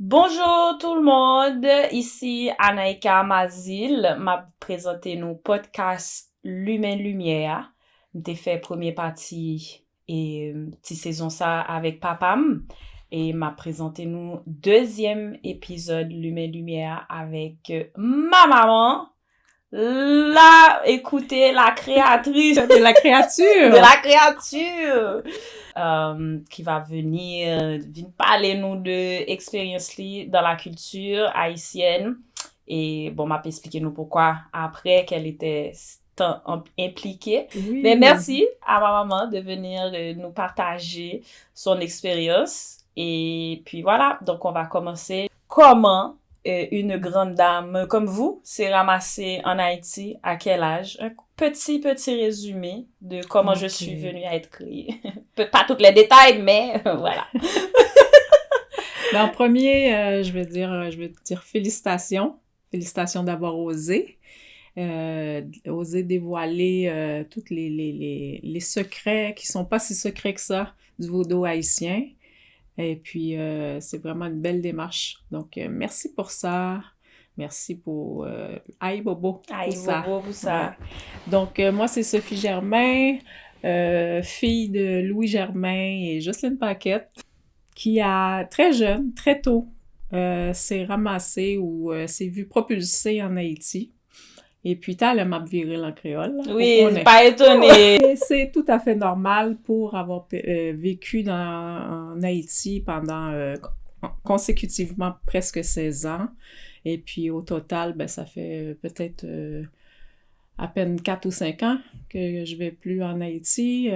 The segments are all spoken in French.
Bonjour tout le monde, ici Anaïka Mazil, m'a présenté nos podcasts Lumen Lumière. M'te fait première partie et petite saison ça avec papam et m'a présenté nous deuxième épisode Lumen Lumière avec ma maman. Là, écoutez, la créatrice de la créature. de la créature qui va venir parler nous de expérience li dans la culture haïtienne et bon m'a expliqué nous pourquoi après qu'elle était tant impliquée. Oui. Mais merci à ma maman de venir nous partager son expérience et puis voilà, donc on va commencer. Comment une grande dame comme vous s'est ramassée en Haïti, à quel âge? Un petit résumé de comment je suis venue à être créée. Pas tous les détails, mais voilà. En premier, je vais te dire félicitations. Félicitations d'avoir osé. Oser dévoiler tous les secrets qui sont pas si secrets que ça du vaudou haïtien. Et puis, c'est vraiment une belle démarche. Donc, merci pour ça. Merci pour Aïe Bobo pour ça. Ouais. Donc, moi, c'est Sophie Germain, fille de Louis Germain et Jocelyne Paquette, qui a très jeune, très tôt, s'est ramassée ou s'est vue propulsée en Haïti. Et puis, t'as le map viril en créole. Oui, pas étonné. C'est tout à fait normal pour avoir vécu en Haïti pendant consécutivement presque 16 ans. Et puis, au total, ben, ça fait peut-être à peine 4 ou 5 ans que je vais plus en Haïti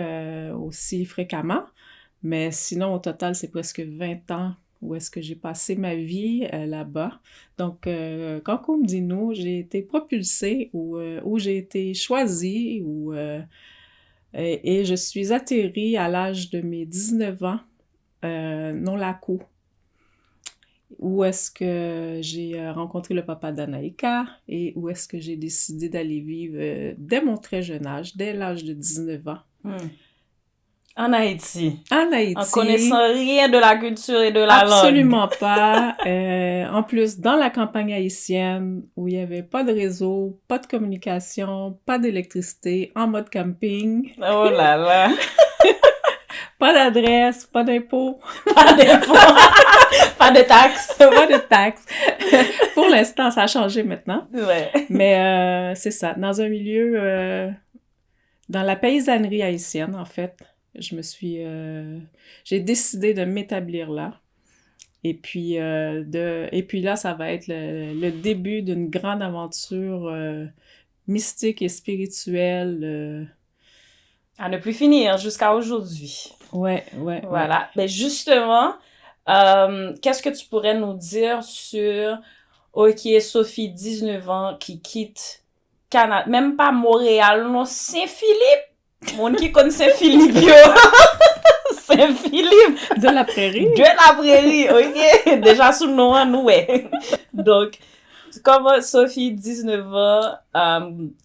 aussi fréquemment. Mais sinon, au total, c'est presque 20 ans où est-ce que j'ai passé ma vie là-bas. Donc, quand on me dit nous, j'ai été propulsée ou j'ai été choisie et je suis atterrie à l'âge de mes 19 ans, non la coup, où est-ce que j'ai rencontré le papa d'Anaïka et où est-ce que j'ai décidé d'aller vivre dès mon très jeune âge, dès l'âge de 19 ans. En Haïti. En Haïti. En connaissant rien de la culture et de la Absolument langue. pas. En plus, dans la campagne haïtienne, où il n'y avait pas de réseau, pas de communication, pas d'électricité, en mode camping. Oh là là. Pas d'adresse, pas d'impôt. Pas d'impôt. Pas de taxes. Pas de taxes. Pour l'instant, ça a changé maintenant. Ouais. Mais c'est ça. Dans un milieu... dans la paysannerie haïtienne, en fait, j'ai décidé de m'établir là. Et puis là, ça va être le début d'une grande aventure mystique et spirituelle. À ne plus finir jusqu'à aujourd'hui. Ouais. Voilà. Mais justement, qu'est-ce que tu pourrais nous dire sur Sophie, 19 ans, qui quitte Canada, même pas Montréal, non, Saint-Philippe. Monde qui connaît Saint-Philippe, yo. Saint-Philippe. De la prairie. De la prairie, ok. Déjà sous le nom, nous, ouais. Donc, comment Sophie, 19 ans,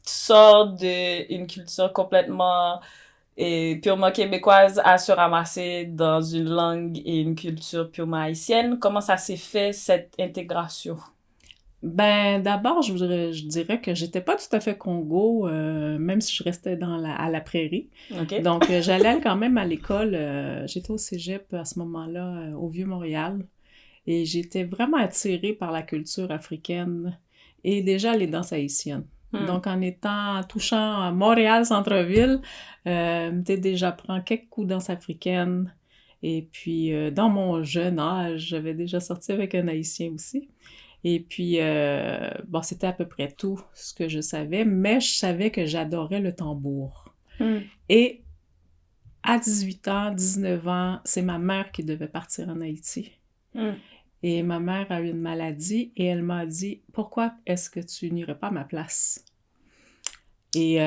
sort d'une culture complètement et purement québécoise à se ramasser dans une langue et une culture purement haïtienne. Comment ça s'est fait, cette intégration? Ben, d'abord, je dirais que j'étais pas tout à fait Congo, même si je restais à la prairie. Okay. Donc, j'allais quand même à l'école. J'étais au cégep à ce moment-là, au Vieux-Montréal. Et j'étais vraiment attirée par la culture africaine et déjà les danses haïtiennes. Donc, en touchant à Montréal, centre-ville, j'ai déjà pris quelques coups de danse africaine. Et puis, dans mon jeune âge, j'avais déjà sorti avec un Haïtien aussi. Et puis, bon, c'était à peu près tout ce que je savais, mais je savais que j'adorais le tambour. Et à 18 ans, 19 ans, c'est ma mère qui devait partir en Haïti. Et ma mère a eu une maladie et elle m'a dit « Pourquoi est-ce que tu n'irais pas à ma place? » Et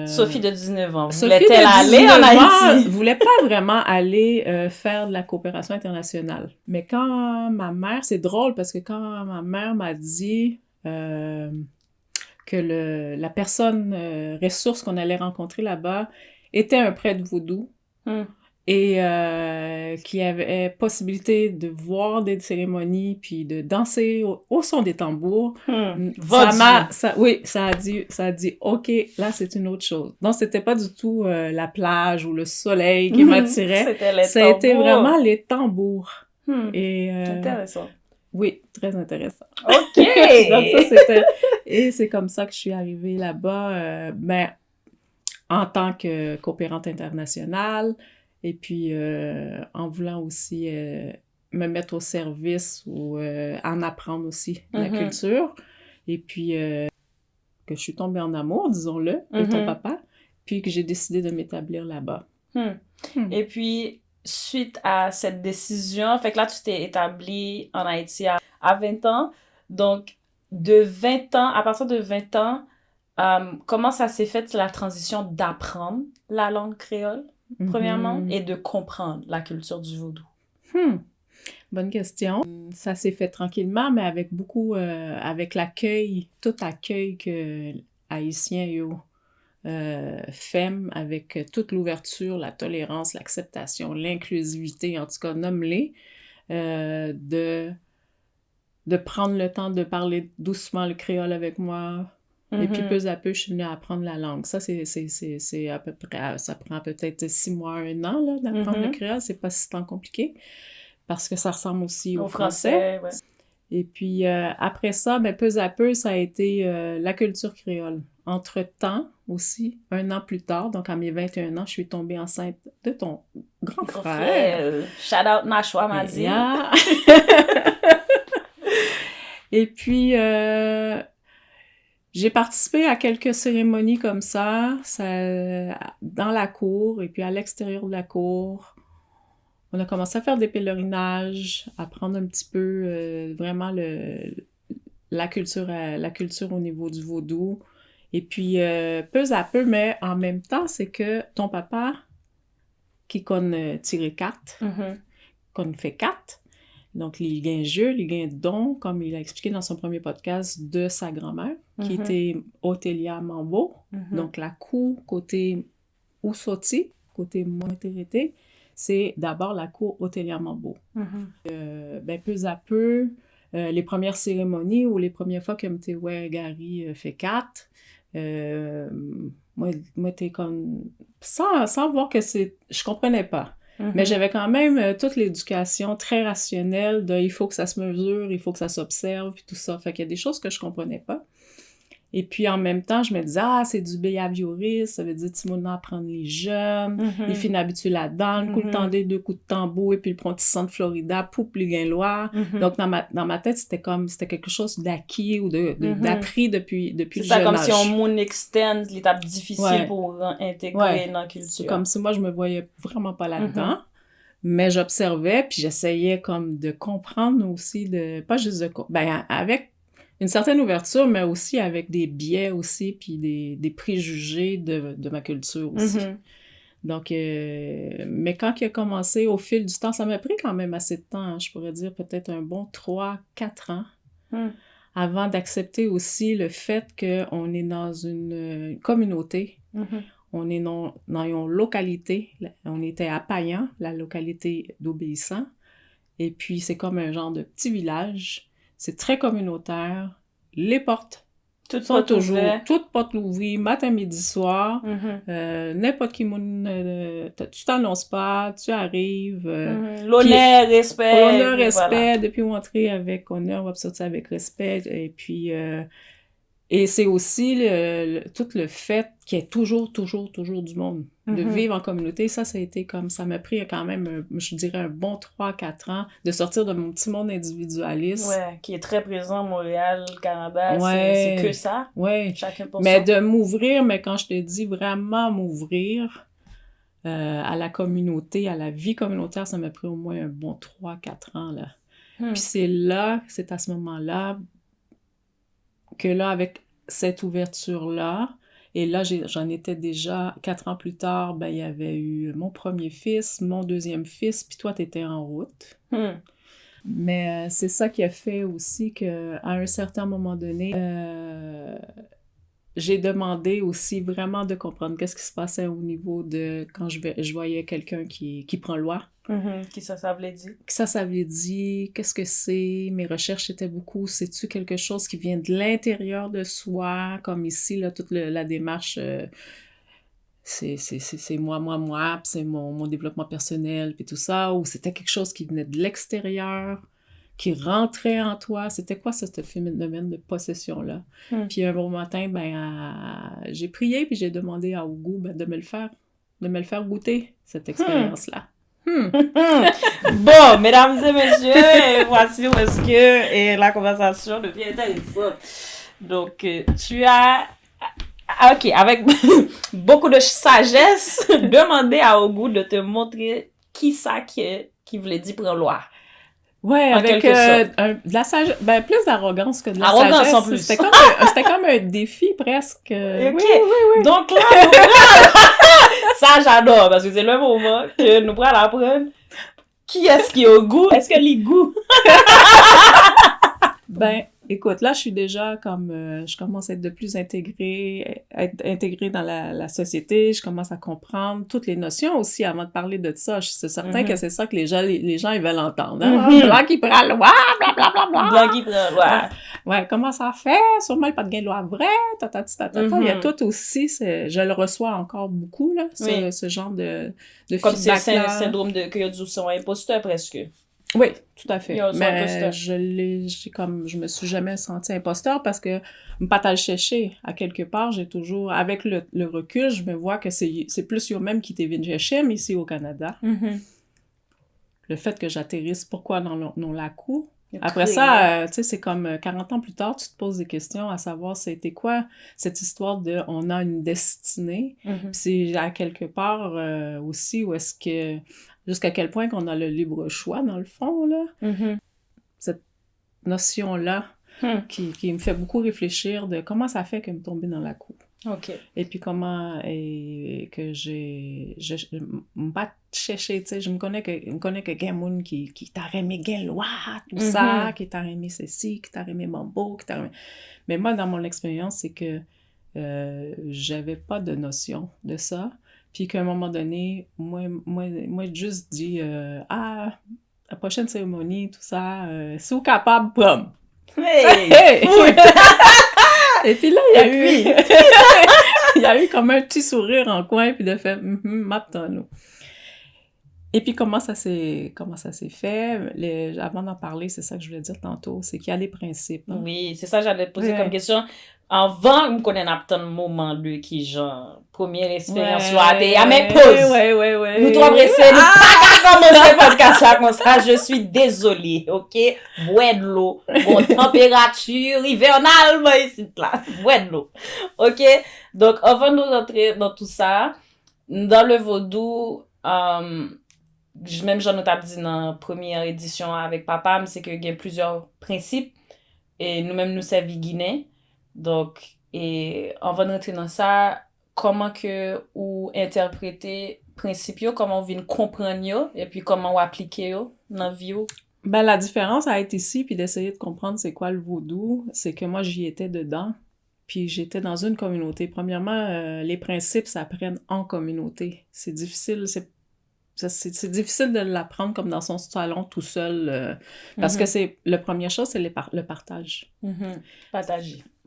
Sophie de 19 ans, voulait-elle aller en Haïti? Voulait pas vraiment aller faire de la coopération internationale. Mais quand ma mère, c'est drôle parce que quand ma mère m'a dit que la personne ressource qu'on allait rencontrer là-bas était un prêtre vaudou, et qu'il y avait possibilité de voir des cérémonies puis de danser au son des tambours. Ça a dit OK, là c'est une autre chose. Donc c'était pas du tout la plage ou le soleil qui m'attirait. C'était les Ça a été tambours. vraiment les tambours. Et Intéressant. oui, très intéressant. OK! Donc ça c'était et c'est comme ça que je suis arrivée là-bas en tant que coopérante internationale. Et puis, en voulant aussi me mettre au service ou en apprendre aussi la culture. Et puis, que je suis tombée en amour, disons-le, de ton papa, puis que j'ai décidé de m'établir là-bas. Et puis, suite à cette décision, fait que là, tu t'es établie en Haïti à 20 ans. Donc, à partir de 20 ans, comment ça s'est fait la transition d'apprendre la langue créole, premièrement, et de comprendre la culture du vaudou? Bonne question. Ça s'est fait tranquillement, mais avec beaucoup, avec l'accueil, tout accueil que Haïtiens FEM, avec toute l'ouverture, la tolérance, l'acceptation, l'inclusivité, en tout cas, nomme-les, de prendre le temps de parler doucement le créole avec moi. Et puis, peu à peu, je suis venue à apprendre la langue. Ça, c'est à peu près... Ça prend peut-être 6 mois, 1 an, là, d'apprendre le créole. C'est pas si tant compliqué, parce que ça ressemble aussi au français. Ouais. Et puis, après ça, peu à peu, ça a été la culture créole. Entre-temps, aussi, 1 an plus tard, donc à mes 21 ans, je suis tombée enceinte de ton grand frère. Shout out Nashua Mazil. Yeah. Et puis, j'ai participé à quelques cérémonies comme ça, dans la cour et puis à l'extérieur de la cour. On a commencé à faire des pèlerinages, à apprendre un petit peu vraiment la culture au niveau du vaudou. Et puis, peu à peu, mais en même temps, c'est que ton papa, qui connaît tiré 4, qu'on fait 4, donc il gagne jeu, il gagne don, comme il a expliqué dans son premier podcast, de sa grand-mère, qui était Otelia Mambo, donc la cour côté Oussoti, côté Monterrey, c'est d'abord la cour Otelia Mambo. Peu à peu, les premières cérémonies ou les premières fois que Mtewe Gari fait 4, moi t'es comme... Sans voir que c'est... Je comprenais pas. Mais j'avais quand même toute l'éducation très rationnelle de il faut que ça se mesure, il faut que ça s'observe, puis tout ça. Fait qu'il y a des choses que je comprenais pas. Et puis en même temps, je me disais, c'est du behaviorisme, ça veut dire Timona apprendre les jeunes, ils finissent habitués là-dedans, le coup de tendé, 2 coups de tambour, et puis le prontissant de Florida, poup, les gain-lois. Donc dans ma tête, c'était quelque chose d'acquis ou d'appris depuis le jeune âge. C'est ça, comme si on moun externe l'étape difficile pour intégrer dans la culture. C'est comme si moi, je me voyais vraiment pas là-dedans. Mais j'observais, puis j'essayais comme de comprendre aussi, pas juste avec une certaine ouverture, mais aussi avec des biais aussi, puis des préjugés de ma culture aussi. Donc, mais quand il a commencé, au fil du temps, ça m'a pris quand même assez de temps, hein, je pourrais dire peut-être un bon 3-4 ans, avant d'accepter aussi le fait qu'on est dans une communauté. On est dans une localité, on était à Payan, la localité d'Obéissant, et puis c'est comme un genre de petit village. C'est très communautaire. Les portes sont toujours toutes portes ouvertes, matin, midi, soir. N'importe qui, tu t'annonces pas, tu arrives. L'honneur, respect. L'honneur, respect. Voilà. Depuis entrer avec honneur, on va sortir avec respect. Et puis, et c'est aussi tout le fait qu'il y ait toujours du monde. De vivre en communauté, ça a été comme... Ça m'a pris quand même, je dirais, un bon 3-4 ans de sortir de mon petit monde individualiste. Ouais, qui est très présent, Montréal, Canada, c'est que ça. Ouais. Chacun pour mais ça. De m'ouvrir, mais quand je te dis vraiment m'ouvrir à la communauté, à la vie communautaire, ça m'a pris au moins un bon 3-4 ans, là. Puis c'est à ce moment-là que là, avec cette ouverture-là, et là, j'en étais déjà 4 ans plus tard, il y avait eu mon premier fils, mon deuxième fils, puis toi, t'étais en route. Mais c'est ça qui a fait aussi qu'à un certain moment donné, j'ai demandé aussi vraiment de comprendre qu'est-ce qui se passait au niveau de quand je voyais quelqu'un qui prend loi. Qui ça voulait dire? Ça veut dire, qu'est-ce que c'est? Mes recherches étaient beaucoup, c'est-tu quelque chose qui vient de l'intérieur de soi, comme ici, là, toute la démarche, c'est moi, puis c'est mon développement personnel, puis tout ça, ou c'était quelque chose qui venait de l'extérieur, qui rentrait en toi. C'était quoi ce phénomène de possession-là? Puis un bon matin, j'ai prié, puis j'ai demandé à Ougou de me le faire goûter, cette expérience-là. Bon, mesdames et messieurs, voici où est-ce que la conversation devient intéressante. Donc, tu as, ok, avec beaucoup de sagesse, demandé à Ougou de te montrer qui voulait dire prendre loi. Ouais, avec de la sagesse, plus d'arrogance que de la sagesse. Arrogance en plus. C'était comme un défi presque. Ok. Oui. Donc là, ça j'adore parce que c'est le moment que nous pourrons apprendre qui est-ce qui est au goût. Est-ce que les goûts? Écoute, là, je suis déjà comme... je commence à être de plus intégrée dans la société. Je commence à comprendre toutes les notions aussi avant de parler de ça. Je suis certain que c'est ça que les gens ils veulent entendre. Hein? Blanc qui prend la loi, blablabla. Blanc qui prend la loi. Ouais, comment ça fait? Sûrement pas de gain de loi vrai. Il y a tout aussi. Je le reçois encore beaucoup, là, ce genre de comme feedback-là. c'est un syndrome que y a du son imposteur presque. Oui, tout à fait. Mais je me suis jamais sentie imposteur parce que m'patal chercher à quelque part, j'ai toujours, avec le recul, je me vois que c'est plus eux-mêmes qui t'évitent chercher, mais ici au Canada. Le fait que j'atterrisse, pourquoi dans la cour? Après ça, tu sais, c'est comme 40 ans plus tard, tu te poses des questions à savoir c'était quoi cette histoire de on a une destinée. Puis c'est à quelque part aussi où est-ce que jusqu'à quel point qu'on a le libre choix, dans le fond, là. Cette notion-là qui me fait beaucoup réfléchir de comment ça fait que me tomber dans la cour. OK. Et puis comment que je me pas chercher, tu sais, je me connais que quelqu'un qui t'a aimé gain loi, tout ça, qui t'a aimé ceci, qui t'a aimé mambo, qui t'a aimé... Mais moi, dans mon expérience, c'est que j'avais pas de notion de ça. Puis qu'à un moment donné, moi juste dit la prochaine cérémonie, tout ça, si vous capable, boum! Hey! Et puis là, il y a eu comme un petit sourire en coin, puis de fait, maintenant. Et puis comment ça s'est fait? Avant d'en parler, c'est ça que je voulais dire tantôt, c'est qu'il y a des principes. Hein? Oui, c'est ça que j'allais te poser comme question. Avant, on connaît un moment de qui, genre, première expérience, il y a même pause. Ouais. Nous trois pressés, nous pas commencer le podcast là comme ça. Je suis désolée, ok? Bois de l'eau. Bon, température hivernale, mais ici, là. Bois de l'eau. Ok? Donc, avant de nous rentrer dans tout ça, dans le vaudou, même j'en ai dit dans la première édition avec papa, c'est qu'il y a plusieurs principes. Et nous-mêmes, nous servons Guinée. Donc, et on va rentrer dans ça, comment que ou interpréter principes, comment on vient comprendre et puis comment on appliquer dans la vie. La différence à être ici puis d'essayer de comprendre c'est quoi le vaudou, c'est que moi j'y étais dedans, puis j'étais dans une communauté. Premièrement, les principes s'apprennent en communauté. C'est difficile, c'est difficile de l'apprendre comme dans son salon tout seul, parce que c'est la première chose, c'est le partage.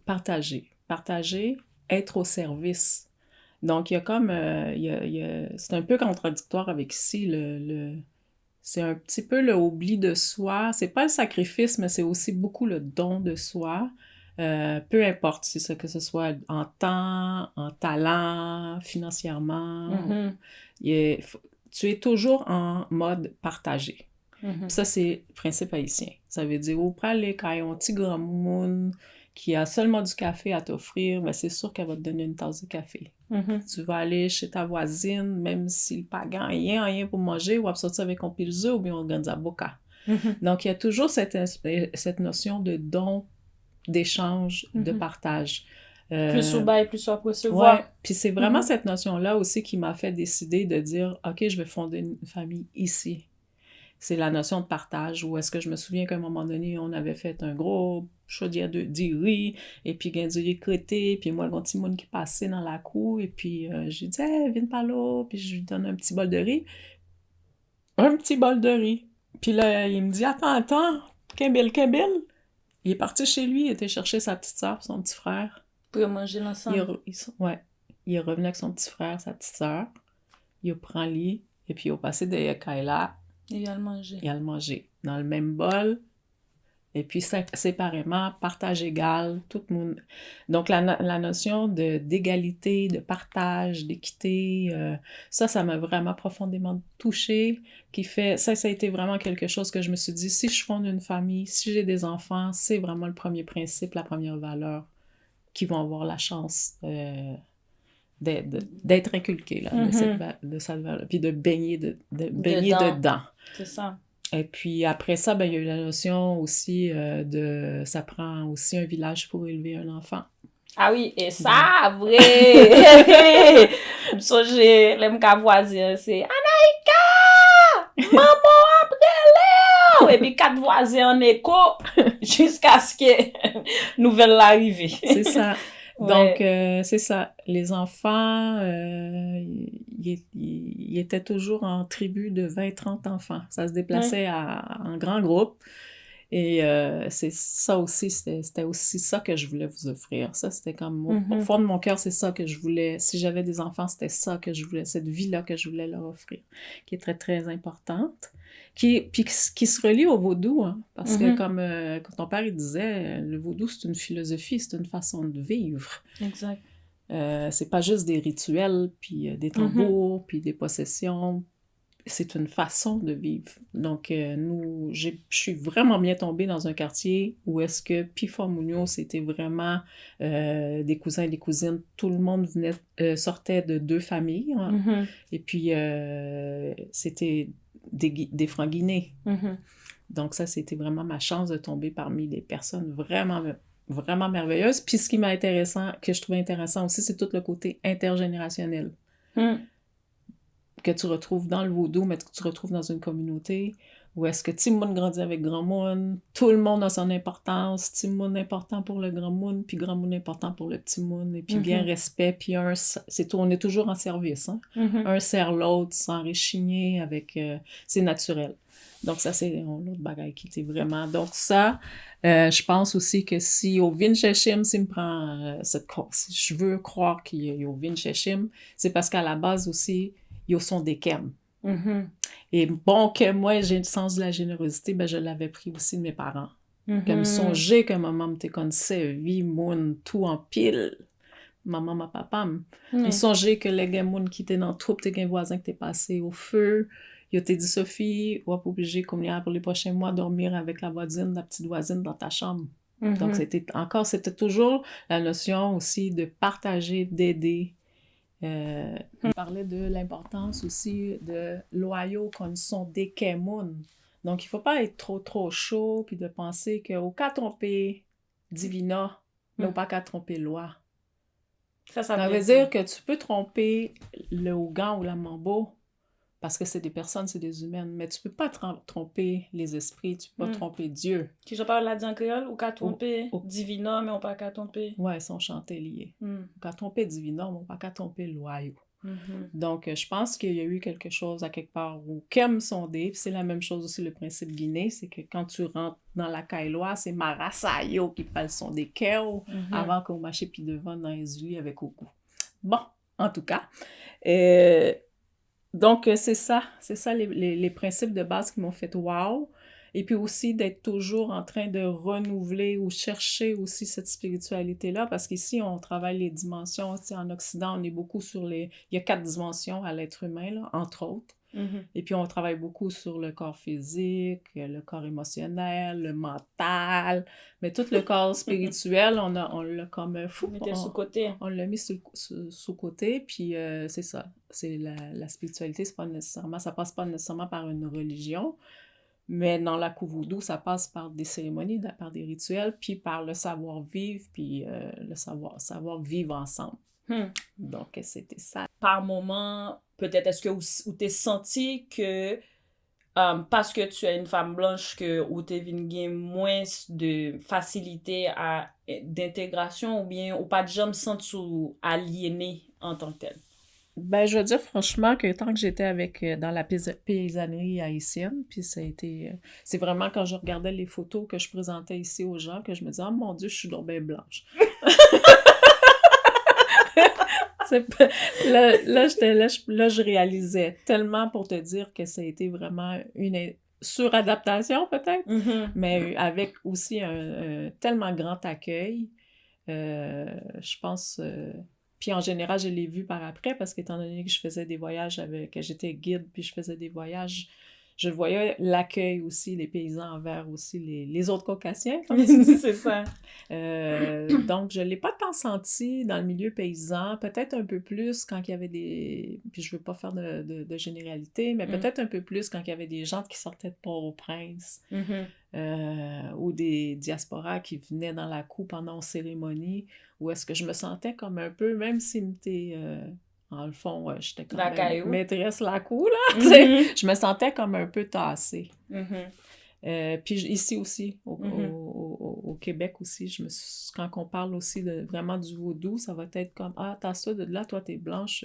Partager, être au service. Donc, il y a comme... c'est un peu contradictoire avec ici, c'est un petit peu le oubli de soi. C'est pas le sacrifice, mais c'est aussi beaucoup le don de soi. Peu importe si que ce soit en temps, en talent, financièrement. Tu es toujours en mode partagé. Ça, c'est le principe haïtien. Ça veut dire, au pralé, quand il y a un petit grand monde qui a seulement du café à t'offrir, c'est sûr qu'elle va te donner une tasse de café. Tu vas aller chez ta voisine, même s'il pas rien pour manger, ou à sortir avec un pilzeux ou bien un ganzaboka. Donc, il y a toujours cette notion de don, d'échange, de partage. Plus au bail, plus à recevoir. Ouais. Puis c'est vraiment cette notion-là aussi qui m'a fait décider de dire, OK, je vais fonder une famille ici. c'est la notion de partage, où est-ce que je me souviens qu'à un moment donné, on avait fait un gros chaudière de riz, et puis il y a du riz crêté, puis moi, le petit monde qui passait dans la cour, et puis j'ai dit « Hey, viens par là », puis je lui donne un petit bol de riz. Un petit bol de riz. Puis là, il me dit « Attends, Kimball. » Il est parti chez lui, il était chercher sa petite sœur, son petit frère. Pour manger l'ensemble. Il est revenu avec son petit frère, sa petite sœur. Il a pris le lit, et puis il a passé de Kayla. Il a le mangé. Il a le mangé dans le même bol. Et puis séparément, partage égal, tout le monde. Donc la notion d'égalité, de partage, d'équité, ça m'a vraiment profondément touchée, qui fait, ça a été vraiment quelque chose que je me suis dit, si je fonde une famille, si j'ai des enfants, c'est vraiment le premier principe, la première valeur qui vont avoir la chance d'être inculqués là, de cette valeur, puis de baigner dedans. C'est ça. Et puis après ça, ben, il y a eu la notion aussi ça prend aussi un village pour élever un enfant. Ah oui, et ça, vrai! So, j'ai l'aime qu'à voisine, c'est Anaïka! Maman après Léo! Et puis 4 voisins en écho, jusqu'à ce que nouvelle l'arrivée. C'est ça. Donc, c'est ça. Les enfants, ils étaient toujours en tribu de 20-30 enfants. Ça se déplaçait en grand groupe. Et c'est ça aussi, c'était aussi ça que je voulais vous offrir. Ça, c'était comme, au fond de mon cœur, c'est ça que je voulais. Si j'avais des enfants, c'était ça que je voulais, cette vie-là que je voulais leur offrir, qui est très, très importante. Puis qui se relie au vaudou, hein, parce que comme quand ton père il disait, le vaudou, c'est une philosophie, c'est une façon de vivre. Exact. C'est pas juste des rituels, puis des tambours, puis des possessions. C'est une façon de vivre. Donc, je suis vraiment bien tombée dans un quartier où est-ce que Pifa-Mounio, c'était vraiment des cousins et des cousines. Tout le monde sortait de 2 familles. Hein. Et puis, c'était des francs-guinées. Donc, ça, c'était vraiment ma chance de tomber parmi des personnes vraiment, vraiment merveilleuses. Puis, ce qui m'a intéressant, que je trouvais intéressant aussi, c'est tout le côté intergénérationnel. Que tu retrouves dans le vaudou, mais que tu retrouves dans une communauté où est-ce que tout le monde grandit avec grand monde, tout le monde a son importance, petit monde important pour le grand monde, puis grand monde important pour le petit monde, et puis bien respect, puis on est toujours en service, hein? Un sert l'autre, s'enrichigner avec, c'est naturel. Donc ça, c'est l'autre bagaille qui était vraiment... Donc ça, je pense aussi que si au Vincheshim, si je veux croire qu'il y a au Vincheshim, c'est parce qu'à la base aussi, ils sont des Kem. Et bon, que moi, j'ai le sens de la générosité, ben je l'avais pris aussi de mes parents. Comme songer que maman me connaissait, vie, moun, tout en pile. Maman, ma papa. Me songer que les gens qui étaient dans le troupe, tes voisins qui étaient passés au feu, ils t'ont dit, Sophie, on va pas obligé, comme pour les prochains mois, dormir avec la petite voisine dans ta chambre. Donc, c'était toujours la notion aussi de partager, d'aider. On parlait de l'importance aussi de loyaux qu'on sont des Kemoun. Donc, il ne faut pas être trop chaud puis de penser qu'au cas tromper Divina, mais au pas qu'à tromper loi. Ça veut dire que tu peux tromper le Ougan ou la Mambo parce que c'est des personnes, c'est des humaines, mais tu peux pas tromper les esprits, tu peux pas tromper Dieu. Qui je parle la dit en créole, ou qu'à tromper Divina, mais on pas qu'à tromper. Ouais, ils sont chantés liés. Qu'à tromper Divina, mais on pas qu'à tromper loyaux. Donc, je pense qu'il y a eu quelque chose à quelque part où Kem sondé, puis c'est la même chose aussi le principe guinéen, c'est que quand tu rentres dans la Kaillois, c'est Marasayo qui parle son des Keo avant qu'on marche puis devant dans les ulis avec Oku. Bon, en tout cas. Donc, c'est ça les principes de base qui m'ont fait wow. Et puis aussi d'être toujours en train de renouveler ou chercher aussi cette spiritualité-là, parce qu'ici, on travaille les dimensions. En Occident, on est beaucoup sur il y a 4 dimensions à l'être humain, là, entre autres. Et puis, on travaille beaucoup sur le corps physique, le corps émotionnel, le mental, mais tout le corps spirituel, on l'a comme fou. On l'a mis sous côté, puis c'est ça. C'est la spiritualité, c'est pas nécessairement, ça passe pas nécessairement par une religion, mais dans la Kuvudu, ça passe par des cérémonies, par des rituels, puis par le savoir-vivre, puis le savoir-vivre ensemble. Donc, c'était ça. Par moment, peut-être, est-ce que où t'es senti que parce que tu es une femme blanche ou t'es vin gen moins de facilité d'intégration ou bien ou pas de jamais senti aliéné en tant que tel? Ben, je veux dire franchement que tant que j'étais dans la paysannerie haïtienne, puis ça a été, c'est vraiment quand je regardais les photos que je présentais ici aux gens que je me disais, oh mon Dieu, je suis donc bien blanche. Là, je réalisais tellement pour te dire que ça a été vraiment une suradaptation peut-être, mais avec aussi un tellement grand accueil. Je pense. Puis en général, je l'ai vu par après parce qu'étant donné que je faisais des voyages que j'étais guide, puis je faisais des voyages, je voyais l'accueil aussi, les paysans envers aussi les autres caucasiens, comme tu dis. C'est ça. Donc, je ne l'ai pas tant senti dans le milieu paysan, peut-être un peu plus quand il y avait puis je ne veux pas faire de généralité, mais peut-être un peu plus quand il y avait des gens qui sortaient de Port-au-Prince. Ou des diasporas qui venaient dans la cour pendant une cérémonie, où est-ce que je me sentais comme un peu, même si en le fond, j'étais quand même maîtresse la cour, là, je me sentais comme un peu tassée. Puis ici aussi, au Québec aussi, quand on parle aussi vraiment du vaudou, ça va être comme, ah, t'as ça de là, toi, t'es blanche,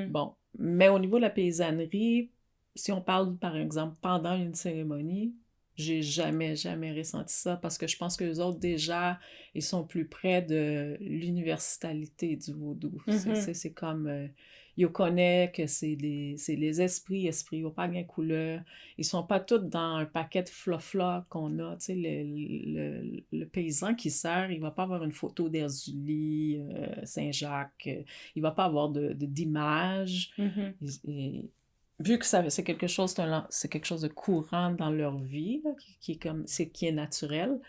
Bon, mais au niveau de la paysannerie, si on parle, par exemple, pendant une cérémonie, j'ai jamais ressenti ça parce que je pense que les autres, déjà, ils sont plus près de l'universalité du vaudou. C'est comme... ils connaissent que c'est les esprits, ils n'ont pas de couleur. Ils sont pas tous dans un paquet de fla qu'on a. Tu sais, le paysan qui sert, il va pas avoir une photo d'Erzulie, Saint-Jacques. Il va pas avoir d'image. Vu que c'est quelque chose de courant dans leur vie, là, qui est naturel,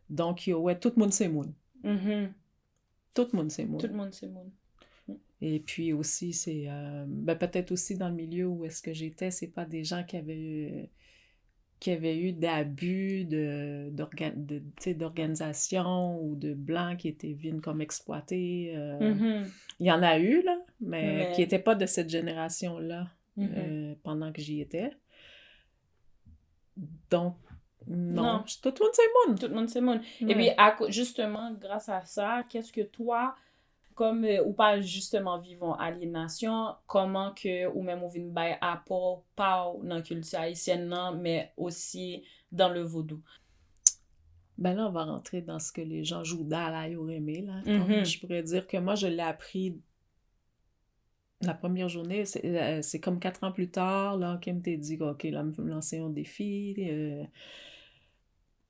donc ouais, tout le monde c'est moun. Tout le monde c'est moun. Tout le monde c'est moun. Et puis aussi, c'est peut-être aussi dans le milieu où est-ce que j'étais, c'est pas des gens qui avaient eu d'abus d'organisation ou de blancs qui étaient venus comme exploités. Il y en a eu, là, mais qui n'étaient pas de cette génération-là. Pendant que j'y étais. Donc, non. Tout le monde c'est moun. Tout le monde c'est moun. Et puis, justement, grâce à ça, qu'est-ce que toi, comme, ou pas justement vivons aliénation, comment que, ou même ou vin bay apport, pas dans la culture haïtienne, non, mais aussi dans le vaudou? Ben là, on va rentrer dans ce que les gens jouent dans la yorémé, là. Comme je pourrais dire que moi, je l'ai appris la première journée, c'est comme 4 ans plus tard, là, Kim t'a dit, OK, là, je vais me lancer un défi.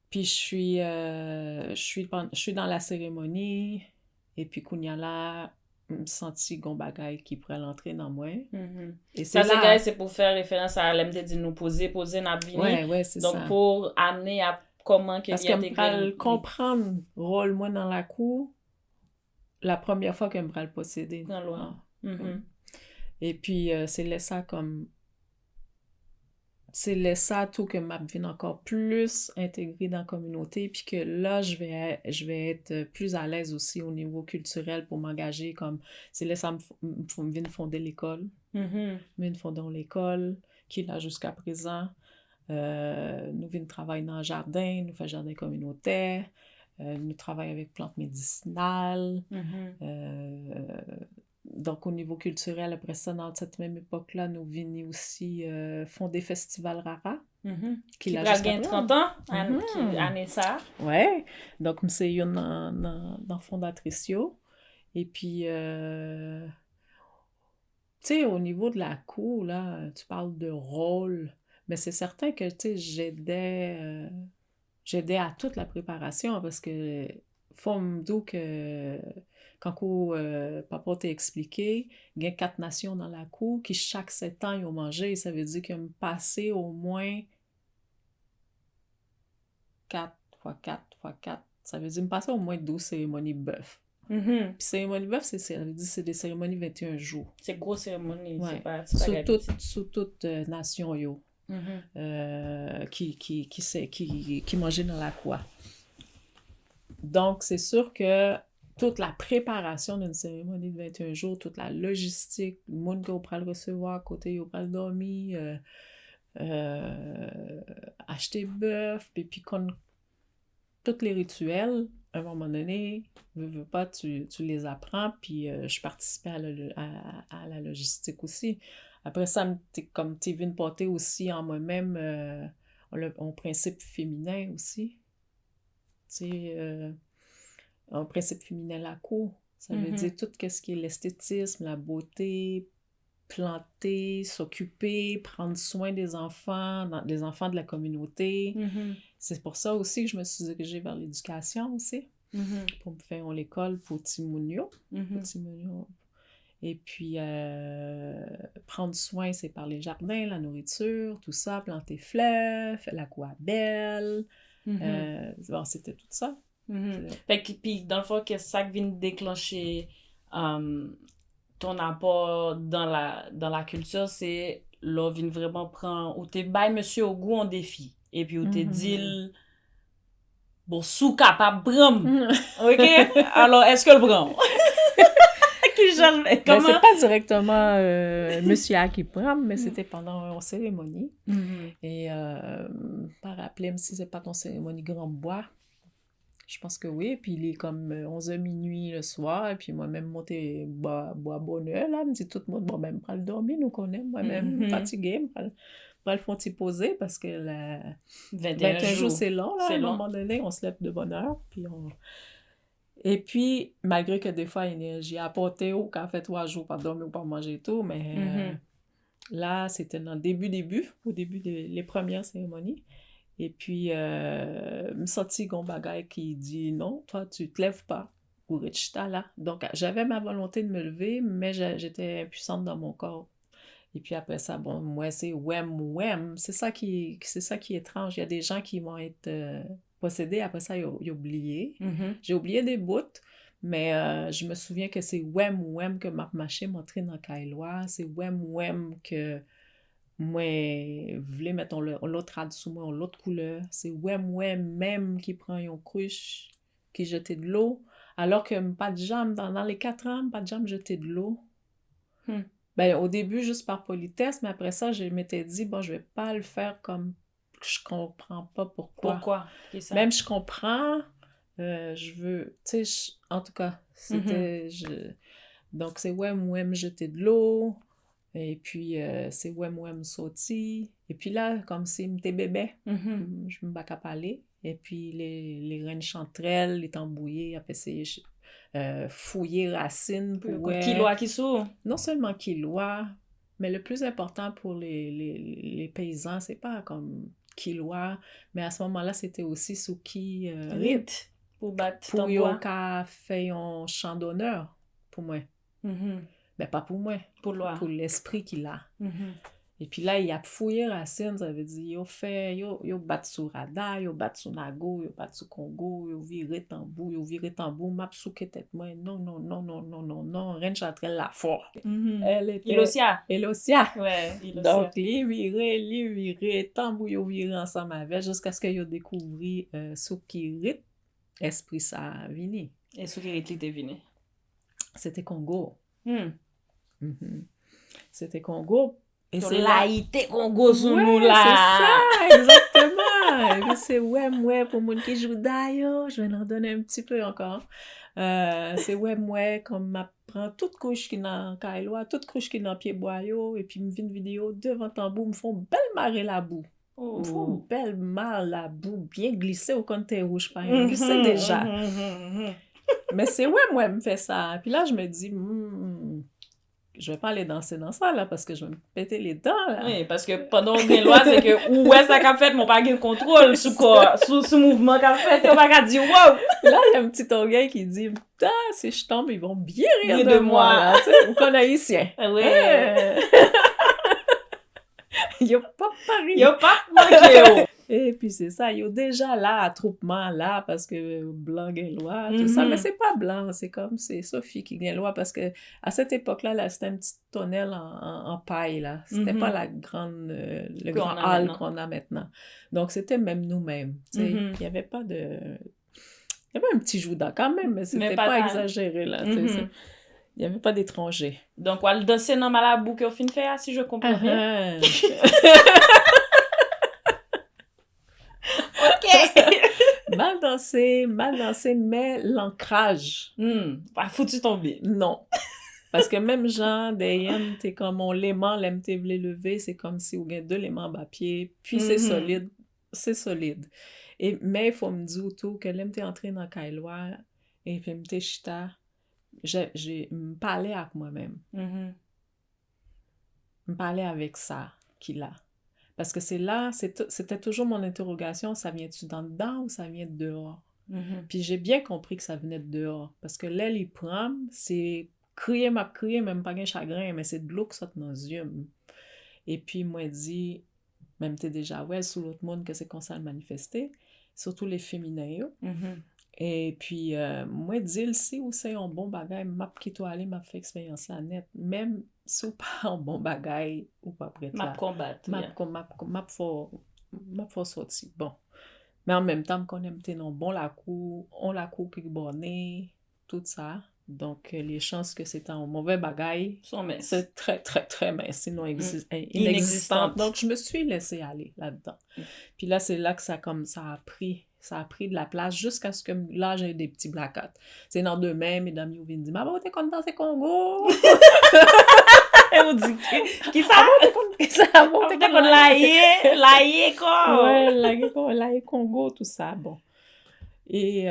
Puis je suis dans la cérémonie, et puis Kounyala me senti gon bagay qui pourrait l'entrer dans moi. Et c'est pour faire référence à l'MT dit nous poser n'a vini. Ouais, c'est donc, ça. Donc, pour amener à comment qu'il y a des Parce que comprendre le rôle, moi, dans la cour, la première fois que je me posséder. Dans loi. Et puis, c'est laissé tout que m'a vient encore plus intégré dans la communauté, puis que là, je vais être plus à l'aise aussi au niveau culturel pour m'engager, comme c'est laissé me vient fonder l'école. Nous fondons l'école, qui est là jusqu'à présent. Nous venons travailler dans le jardin, nous faisons jardin communautaire, nous travaillons avec plantes médicinales. Donc, au niveau culturel, après ça, dans cette même époque-là, nous venons aussi fonder Festival Rara. Qui a gagné 30 ans, année ça. Oui, donc, c'est une dans fondatrice. Et puis, tu sais, au niveau de la cour, là, tu parles de rôle, mais c'est certain que, tu sais, j'aidais à toute la préparation parce que faut me dire que quand papa t'a expliqué, il y a 4 nations dans la cour qui chaque 7 ans ils ont mangé, ça veut dire qu'ils ont passé au moins 4 x 4 x 4, ça veut dire me passer au moins 12 cérémonies bœuf. Puis cérémonie bœuf, ça veut dire c'est des cérémonies 21 jours. C'est une grosse cérémonie, ouais. c'est pas sous toute nation yo. Qui mangeait dans la cour. Donc, c'est sûr que toute la préparation d'une cérémonie de 21 jours, toute la logistique, le monde qu'on va le recevoir, côté qu'on va le dormir, acheter bœuf, puis qu'on tous les rituels, à un moment donné, veux pas, tu les apprends, puis je participais à la logistique aussi. Après ça, comme t'es venu porter aussi en moi-même un principe féminin aussi. Tu sais, un principe féminin la cour. Ça veut dire tout ce qui est l'esthétisme, la beauté, planter, s'occuper, prendre soin des enfants de la communauté. C'est pour ça aussi que je me suis dirigée vers l'éducation aussi, pour me faire l'école pour Timounio. Et puis, prendre soin, c'est par les jardins, la nourriture, tout ça, planter fleurs, faire la cour belle. Bon, c'était tout ça. Fait que, puis, dans le fond, qu'est-ce que ça vient déclencher ton apport dans la culture, c'est là, vient vraiment prendre, où t'es bail monsieur au goût en défi. Et puis, où t'es dit, bon, sous capable bram. OK? Alors, est-ce que le bram? Ben, c'est pas directement monsieur qui bram, mais c'était pendant une cérémonie. Et par rappeler, même si c'est pas ton cérémonie grand bois, je pense que oui. Puis il est comme 11h minuit le soir, et puis moi-même monter bois bonne heure, là, me dit tout le monde, bon, même, pas le dormir, nous connaissons, moi-même fatiguée, pas le font y poser, parce que 21 jours, c'est long, là, à un moment donné, on se lève de bonne heure, puis on... Et puis, malgré que des fois, l'énergie a apporté ou qu'à fait 3 jours, pas dormir ou pas manger et tout, mais là, c'était dans le au début des premières cérémonies. Et puis, me sorti gon bagay qui dit non, toi, tu te lèves pas pour être là. Donc, j'avais ma volonté de me lever, mais j'étais impuissante dans mon corps. Et puis après ça, bon, moi, c'est ouem. C'est ça qui est étrange. Il y a des gens qui vont être possédés. Après ça, ils ont oublié. J'ai oublié des bouts, mais je me souviens que c'est ouem que m'a marché montré dans Kailoa. C'est ouem que moi, voulais mettre l'autre rad sous moi, l'autre couleur. C'est ouem même qui prend une cruche, qui jetait de l'eau. Alors que pas de jambe, dans les 4 ans, pas de jambe jeter de l'eau. Ben, au début, juste par politesse, mais après ça, je m'étais dit, bon, je vais pas le faire comme je comprends pas pourquoi. Pourquoi? Ça? Même je comprends, je veux, tu sais, en tout cas, c'était, donc c'est ouem jeter de l'eau, et puis c'est ouem sauter, et puis là, comme si m'était bébé, je me bats à parler, et puis les reines chanterelles, les tambouillés, après c'est... fouiller racines pour Kiloa qui sous. Non seulement kiloa, mais le plus important pour les paysans, c'est pas comme kiloa, mais à ce moment-là, c'était aussi sous qui rite pour battre pour yon ka fait un chant d'honneur pour moi. Mais pas pour moi, pour l'esprit qu'il a. Et puis là, il a fouillé racine, ça veut dire, yo bat sous Rada, yo bat sous Nago, yo bat sous Congo, yo viré tambour, map sous tête moi, non, Reine Chanterelle la fort. Elle était... Elosia. Ouais, Elosia. Donc, li viré, tambour, yo viré ensemble avec, jusqu'à ce que yo découvri sous qui rite, esprit ça vini. Et sous qui rite, li te vini? C'était Congo. C'était Congo. Et c'est laïté Congo sous nous là. C'est ça, exactement. Et puis c'est pour moun qui joue d'ailleurs, je vais en donner un petit peu encore. C'est comme m'apprend toute couche qui dans Kailoa, toute couche qui dans pied bois yo, et puis me vient une vidéo devant tambour, me font belle marée la boue. Me font belle marée la boue, bien glissée au compte rouge pas glissé déjà. Mais c'est moi me fait ça. Puis là je me dis je vais pas aller danser dans ça, là, parce que je vais me péter les dents, là. Oui, parce que pendant une loi, c'est que, où est-ce qu'a fait, mon pas de contrôle sur quoi, sur mouvement qu'a fait, on va pas dire, wow! Là, il y a un petit orgueil qui dit, putain, si je tombe, ils vont bien rire de moi, là, tu sais, ou qu'on est haïtien. Ouais. Yo pas Paris. Yo pas manqué, Et puis c'est ça, yo déjà là, attroupement là, parce que blanc gagne loi, tout ça, mais c'est pas blanc, c'est comme, c'est Sophie qui gagne loi, parce que à cette époque-là, là, c'était un petit tonnelle en paille, là. C'était pas la grande, le grand hall qu'on a maintenant. Donc c'était même nous-mêmes, tu sais. Il y avait pas de... Il y avait un petit jouda quand même, mais c'était pas exagéré, là, tu sais. Il n'y avait pas d'étrangers. Donc, on va danser dans Malabou qu'on fin faire, si je comprends bien. dansé, mais l'ancrage, Faut-tu tomber? non. Parce que même Jean, derrière, t'es comme on l'aimant, l'aime t'es v'lait lever, c'est comme si on a deux l'aimant bas pied, puis c'est solide. Et, mais il faut me dire tout que l'aime t'es entré dans Kailoa, et puis m'te chita, j'ai me parlé avec moi-même. Me parler avec ça qu'il a. Parce que c'est là, c'était toujours mon interrogation, ça vient-tu d'en dedans ou ça vient de dehors? Puis j'ai bien compris que ça venait de dehors. Parce que là, il prend, c'est crier, même pas un chagrin, mais c'est de l'eau qui sort dans les yeux. Et puis, moi, dit, même t'es déjà ouais, sous l'autre monde que c'est comme ça le manifester, surtout les féminins. Et puis, moi, dis si ou c'est un bon bagay, m'a quitté aller, m'a fait expérience là net. Même si ou pas un bon bagay, ou pas prête là. M'a combattre. M'a faut sortir. Bon. Mais en même temps, qu'on aime non bon la cour, on la cour qui bornée, tout ça. Donc, les chances que c'est un mauvais bagay sont minces. C'est très, très, très mince, sinon inexistante. Donc, je me suis laissée aller là-dedans. Puis là, c'est là que ça a pris de la place jusqu'à ce que là, j'ai des petits blackouts. C'est dans demain, mesdames, ils viennent dire, maman, t'es content, c'est Congo? Et on dit, qui ça? T'es content, laïe, quoi? Ouais, laïe, Congo, tout ça, bon. Et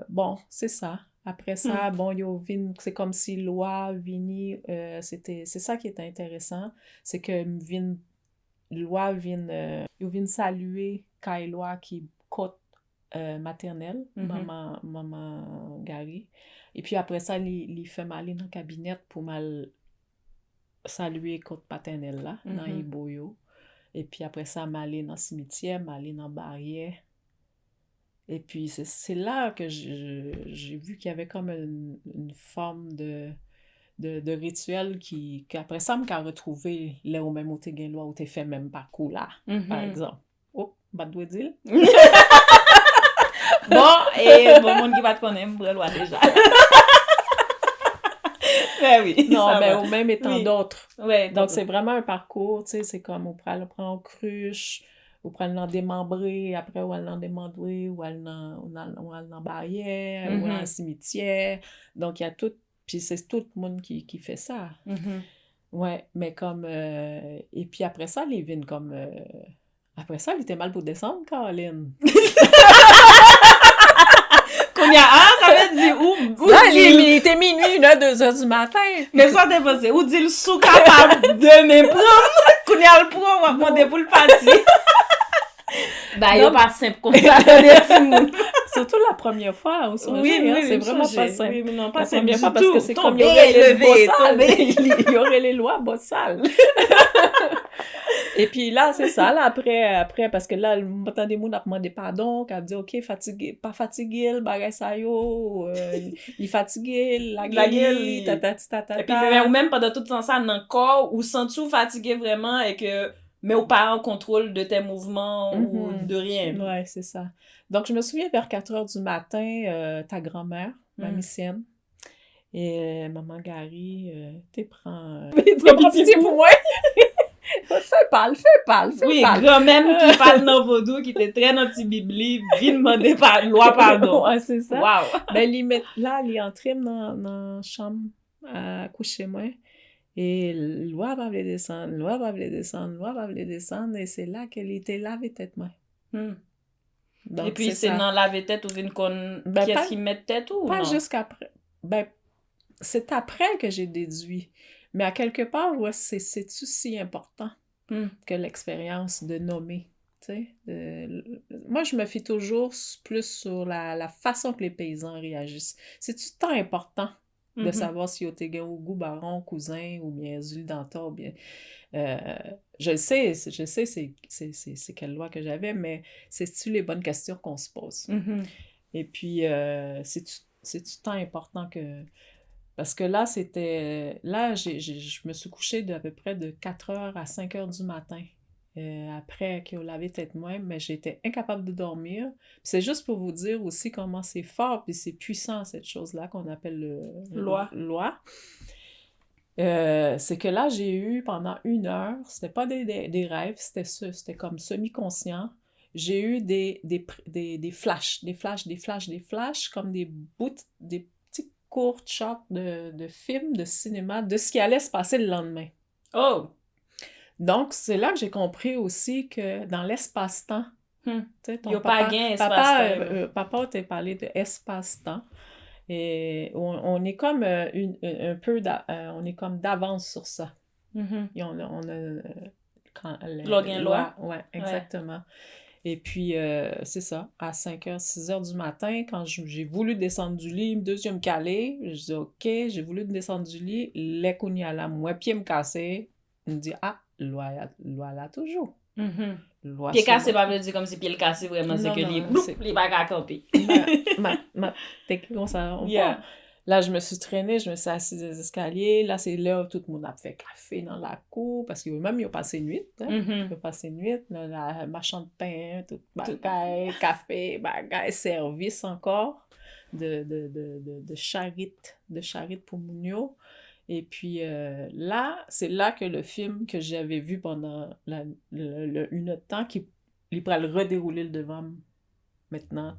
bon, c'est ça. Après ça, bon, c'est comme si loi vini, c'est ça qui est intéressant, c'est que loi vient saluer Kailoa qui côte maternelle, maman Gary. Et puis après ça, il fait mal dans le cabinet pour mal saluer côte paternelle là, dans Iboyo. Et puis après ça, m'aller dans le cimetière, m'aller dans la barrière. Et puis, c'est là que j'ai vu qu'il y avait comme une forme de rituel qu'après ça, m'a retrouvé là où même où t'es gagné, où t'es fait même parcours là, par exemple. Oh, pas de dire. Bon, monde qui va te connaître, brûle-moi déjà. Ben oui. Non, mais au même étant d'autres. Ouais, donc, c'est vraiment un parcours, tu sais, c'est comme on prend en cruche, ou prendre l'en démembré, après ou l'en démembré, ou l'en barrière, ou l'en cimetière. Donc, il y a tout, puis c'est tout le monde qui fait ça. Ouais, mais comme, et puis après ça, les vignes comme, après ça, il était mal pour descendre, Caroline. Qu'on y a ça veut dire où là, il était minuit, 2h du matin. Mais ça t'es passé, où dit le sou capable de me prendre, qu'on y a le prendre, on va demander pour le parti. Bah, il n'est pas simple comme ça, surtout la première fois, on se c'est vraiment pas simple. Oui, mais non, pas la simple première fois, parce que c'est comme il y aurait les lois bossales. Et puis là, c'est ça, là, après, parce que là, le temps des gens a demandé pardon, qui a dit, OK, fatigué, pas fatigué, le bagay sa yo, il est fatigué, la gueule, tata. Et puis, même pendant tout ça, dans le corps, ou sens-tu fatigué vraiment et que, mais ou pas en contrôle de tes mouvements ou de rien. Ouais, c'est ça. Donc, je me souviens vers 4h du matin, ta grand-mère, mamie Sienne, et maman Gary, t'es prends pitié pour moi. Fais pas. Oui, grand-mère qui parle dans vaudou, qui était très dans la Bible, vient demander loi pardon. Ouais, c'est ça. Wow. Ben, il est entré dans la chambre à coucher, moi. Et loi va vouloir descendre, et c'est là qu'elle était lavé tête, moi. Donc, et puis, c'est dans laver tête ou une conne, qu'est-ce qui met tête ou pas non? Jusqu'après. Ben, c'est après que j'ai déduit. Mais à quelque part, ouais, c'est-tu si important que l'expérience de nommer, tu sais? Moi, je me fie toujours plus sur la façon que les paysans réagissent. C'est-tu tant important de savoir si t'es gars ou goût, baron, cousin, ou bien Zul Dantor, ou bien... je sais, c'est quelle loi que j'avais, mais c'est-tu les bonnes questions qu'on se pose? Et puis, c'est-tu tant important que... Parce que là, je me suis couchée d'à peu près de 4h à 5h du matin. Après qu'il a lavé tête moi, mais j'étais incapable de dormir. Puis c'est juste pour vous dire aussi comment c'est fort, puis c'est puissant, cette chose-là qu'on appelle loi. C'est que là, j'ai eu pendant 1 heure, c'était pas des rêves, c'était comme semi-conscient. j'ai eu des flashs, comme des petits courts shots de films, de cinéma, de ce qui allait se passer le lendemain. Oh! Donc, c'est là que j'ai compris aussi que dans l'espace-temps, tu sais, Yo pas gain espace-temps. papa t'a parlé de espace-temps. Et on est comme un peu on est comme d'avance sur ça. Et on a Loi. Ouais, exactement. Et puis, c'est ça, à 5h, 6h du matin, quand j'ai voulu descendre du lit, deuxième calé, je dis OK, j'ai voulu descendre du lit, les cognes à la moi, pied me cassé, on me dit ah, loi là toujours. Pied cassé, pas veut dire comme si pied cassé vraiment, c'est que les pas qu'à camper. T'es comme ça, on part. Là, je me suis traînée, je me suis assise des escaliers. Là, c'est là où tout le monde a fait café dans la cour, parce que même, ils ont passé nuit. Ils ont passé nuit. Là, la marchand de pain, tout bagaille, café, bagaille, service encore de charite pour Mounio. Et puis là, c'est là que le film que j'avais vu pendant une autre temps, il pourrait le redérouler le devant maintenant.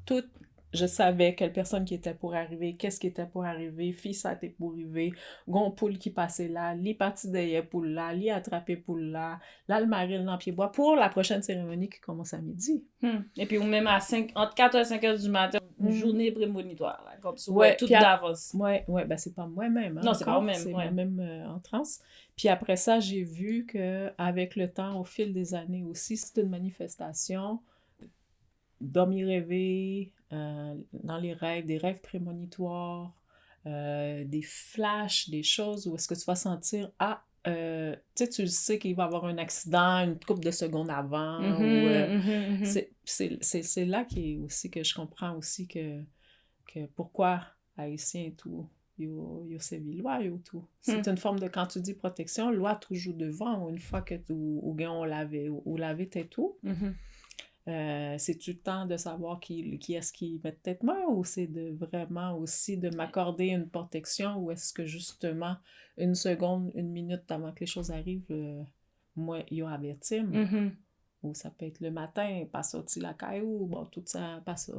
Je savais quelle personne qui était pour arriver, qu'est-ce qui était pour arriver, fille ça était pour arriver, gon poule qui passait là, li parti derrière poule là, li attrapé poule là, là le mari dans pied bois pour la prochaine cérémonie qui commence à midi. Et puis ou même entre 4h et 5h du matin, une journée prémonitoire, là, comme ça, tout d'avance. Ouais, ben c'est pas moi-même. Hein, non, c'est pas moi-même. C'est moi-même en transe. Puis après ça, j'ai vu qu'avec le temps, au fil des années aussi, c'est une manifestation dormir rêver, dans les rêves, des rêves prémonitoires, des flashs, des choses où est-ce que tu vas sentir, tu sais qu'il va y avoir un accident une couple de secondes avant. C'est là aussi que je comprends aussi que pourquoi Haïtien et tout, yo sévi loi et tout. C'est une forme de, quand tu dis protection, loi toujours devant, une fois que ou on l'avait et tout. C'est-tu le temps de savoir qui est-ce qui met tête main ou c'est de vraiment aussi de m'accorder une protection ou est-ce que justement une seconde, une minute avant que les choses arrivent, moi, il y a averti, ou ça peut être le matin, pas sorti la caillou, bon, tout ça, pas ça.